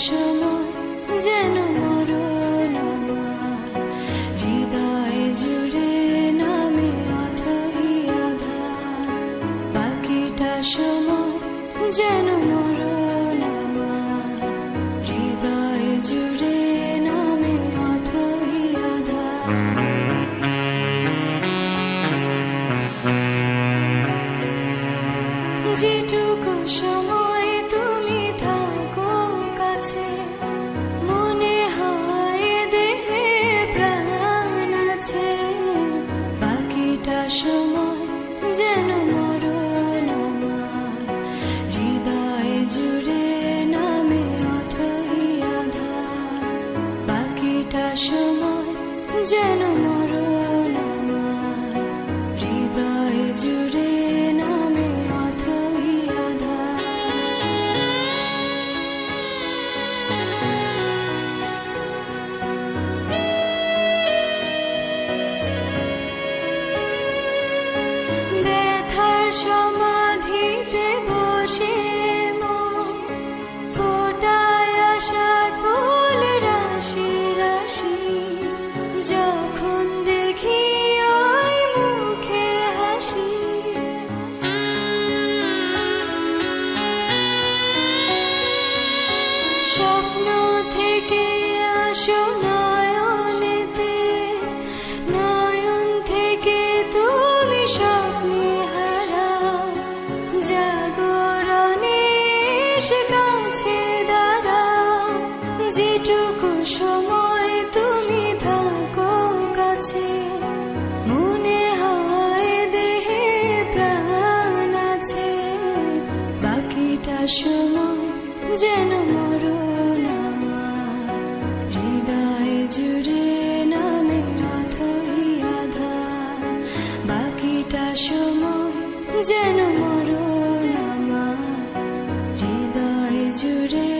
সময় যেন মরণ আমার হৃদয় জুড়ে নামে অথই আধার। বাকিটা সময় যেন মরণ আমার হৃদয় জুড়ে নামে অথই আধার। যেটুকু সময় তুমি থাকো কাছে মনে হয় দেহে প্রাণ আছে। বাকিটা সময় যেন মরণ আমার হৃদয় জুড়ে নামে অথই আধার। বাকিটা সময় যেন মরণ আমার হৃদয় জুড়ে নামে অথই আধার। ব্যথার সমাধিতে বসে মন ফোটায় আশার ফুল রাশি রাশি। যখন দেখি ওই মুখে হাসি স্বপ্ন থেকে আসো নয়নেতে, নয়ন থেকে তুমি স্বপ্নে হারাও। জাগরণে এসে কাছে দাঁড়াও। যেটুকু সময় তুমি থাকো কাছে মনে হয় দেহে প্রাণ আছে। বাকিটা সময় যেন মরণ আমার হৃদয় জুড়ে নামে অথই আধার। বাকিটা সময় যেন মরণ আমার হৃদয় জুড়ে